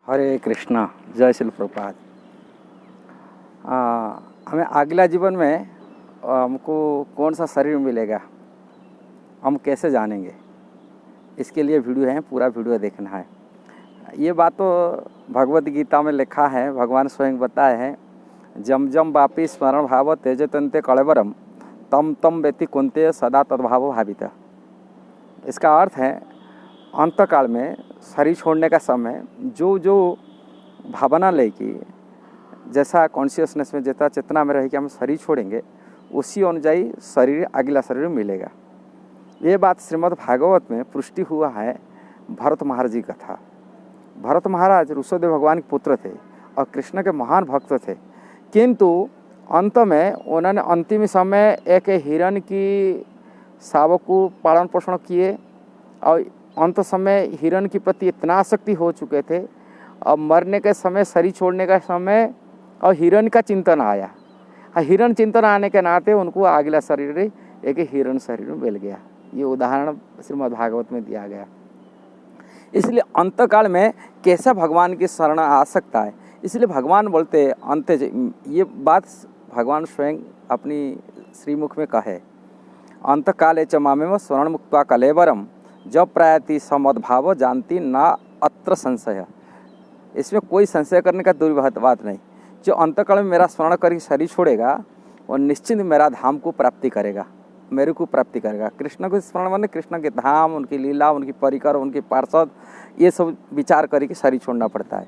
हरे कृष्णा, जय शिल प्रभुपाद। हमें अगला जीवन में हमको कौन सा शरीर मिलेगा, हम कैसे जानेंगे? इसके लिए वीडियो है, पूरा वीडियो देखना है। ये बात तो भगवत गीता में लिखा है, भगवान स्वयं बताए हैं, जम जम वापी स्मरण भाव तेज तंते कलेवरम तम तम व्यक्ति कुंते सदा तद्भाव भावित। इसका अर्थ है अंतकाल में शरीर छोड़ने का समय जो जो भावना लेगी, जैसा कॉन्शियसनेस में जैसा चेतना में रहेगी, हम शरीर छोड़ेंगे उसी अनुଯାयी शरीर अगला शरीर मिलेगा। ये बात श्रीमद् भागवत में पुष्टि हुआ है। भरत महाराज जी का था। भरत महाराज ऋषभदेव भगवान के पुत्र थे और कृष्ण के महान भक्त थे, किंतु अंत में उन्होंने अंतिम समय एक हिरण की शावक को पालन पोषण किए और अंत समय हिरण के प्रति इतना आसक्ति हो चुके थे, अब मरने के समय, शरीर छोड़ने का समय, और हिरण का चिंतन आया। हिरण चिंतन आने के नाते उनको अगला शरीर एक हिरण शरीर मिल गया। ये उदाहरण श्रीमद् भागवत में दिया गया। इसलिए अंतकाल में कैसा भगवान की शरण आ सकता है, इसलिए भगवान बोलते अंत, ये बात भगवान स्वयं अपनी श्रीमुख में कहे, अंतकाले च मामेव स्वर्ण मुक्त्वा कलेवरम जब प्रायति समद्भाव जानती ना अत्र संशय। इसमें कोई संशय करने का दूर बात नहीं। जो अंतकाल में मेरा स्मरण करके शरीर छोड़ेगा वो निश्चित मेरा धाम को प्राप्ति करेगा, मेरे को प्राप्ति करेगा। कृष्ण को स्मरण माने कृष्ण के धाम, उनकी लीला, उनकी परिकर, उनके पार्षद, ये सब विचार करके शरीर छोड़ना पड़ता है।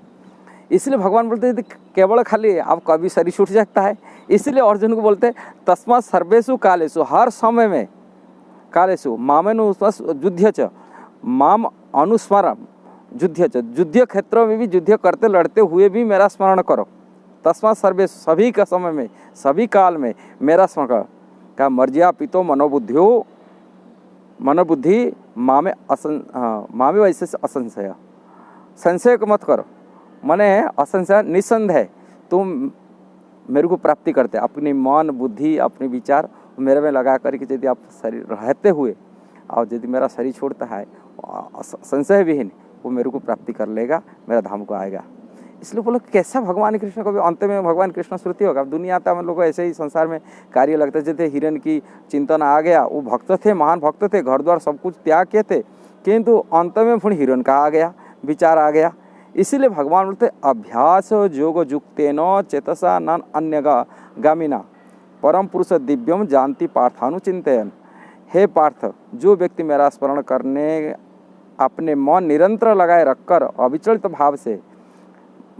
इसलिए भगवान बोलते हैं केवल खाली अब कभी शरीर छूट जाता है। इसलिए अर्जुन को बोलते हैं तस्मात् सर्वेषु कालेषु, हर समय में, कालेषु मामेनुस्मस युद्ध च माम अनुस्मरम युद्ध च, युद्ध क्षेत्र में भी युद्ध करते लड़ते हुए भी मेरा स्मरण करो। तस्मात् सर्वेषु, सभी का समय में, सभी काल में मेरा स्मरण करो। का मर्जिया पितो मनोबुद्धि मामे वैसे असंशय, संशय को मत करो, मने असंशय निसंदेह तुम मेरे को प्राप्ति करते। अपनी मन बुद्धि अपने विचार मेरे में लगा करके यदि आप शरीर रहते हुए और यदि मेरा शरीर छोड़ता है, संशय विहीन वो मेरे को प्राप्ति कर लेगा, मेरा धाम को आएगा। इसलिए बोलो कैसा भगवान कृष्ण को भी अंत में भगवान कृष्ण श्रुति होगा। दुनिया आता हम लोग को ऐसे ही संसार में कार्य लगते, जैसे हिरण की चिंतन आ गया, वो भक्त थे, महान भक्त थे, घर द्वार सब कुछ त्याग किए थे, किंतु अंत में फिर हिरण का आ गया, विचार आ गया। इसीलिए भगवान बोलते अभ्यास योग युक्तेन चेतसा न अन्य गामिना परम पुरुष दिव्यम जानती पार्थानुचिंतयन। हे पार्थ, जो व्यक्ति मेरा स्मरण करने अपने मन निरंतर लगाए रखकर अविचलित भाव से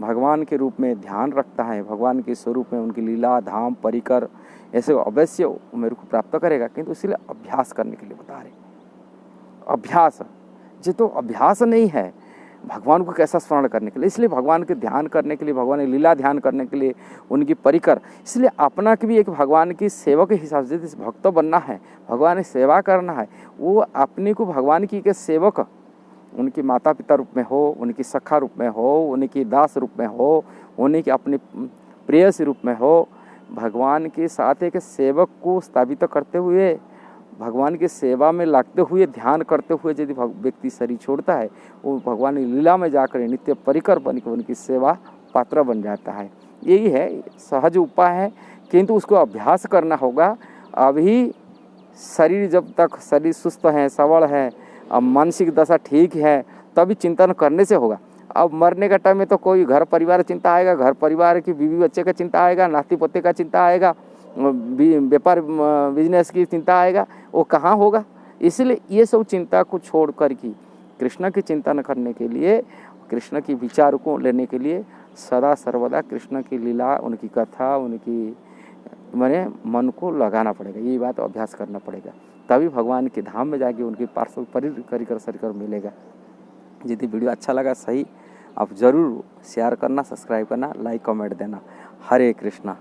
भगवान के रूप में ध्यान रखता है, भगवान के स्वरूप में, उनकी लीला, धाम, परिकर, ऐसे अवश्य मेरे को प्राप्त करेगा। किंतु इसीलिए अभ्यास करने के लिए बता रहे। अभ्यास, जो तो अभ्यास नहीं है भगवान को कैसा स्मरण करने के लिए, इसलिए भगवान के ध्यान करने के लिए, भगवान की लीला ध्यान करने के लिए, उनकी परिकर, इसलिए अपना की भी एक भगवान की सेवा के हिसाब से भक्त बनना है, भगवान की सेवा करना है। वो अपने को भगवान की के सेवक, उनकी माता पिता रूप में हो, उनकी सखा रूप में हो, उनकी दास रूप में हो, उनकी अपनी प्रेयसी रूप में हो, भगवान के साथ एक सेवक को स्थापित करते हुए, भगवान की सेवा में लगते हुए, ध्यान करते हुए यदि व्यक्ति शरीर छोड़ता है, वो भगवान की लीला में जाकर नित्य परिकर बनकर उनकी सेवा पात्र बन जाता है। यही है सहज उपाय है, किंतु उसको अभ्यास करना होगा। अभी शरीर जब तक शरीर सुस्त है, सबल है, अब मानसिक दशा ठीक है, तभी चिंतन करने से होगा। अब मरने का टाइम में तो कोई घर परिवार चिंता आएगा, घर परिवार की बीवी बच्चे का चिंता आएगा, नाती पोते का चिंता आएगा, व्यापार बिजनेस की चिंता आएगा, वो कहाँ होगा? इसलिए ये सब चिंता को छोड़ कर की कृष्ण की चिंतन करने के लिए, कृष्ण की विचार को लेने के लिए सदा सर्वदा कृष्ण की लीला, उनकी कथा, उनकी मैंने मन को लगाना पड़ेगा। ये बात अभ्यास करना पड़ेगा, तभी भगवान के धाम में जाके उनके पार्षद परिकर सरिकर मिलेगा। यदि वीडियो अच्छा लगा सही, आप ज़रूर शेयर करना, सब्सक्राइब करना, लाइक कमेंट देना। हरे कृष्णा।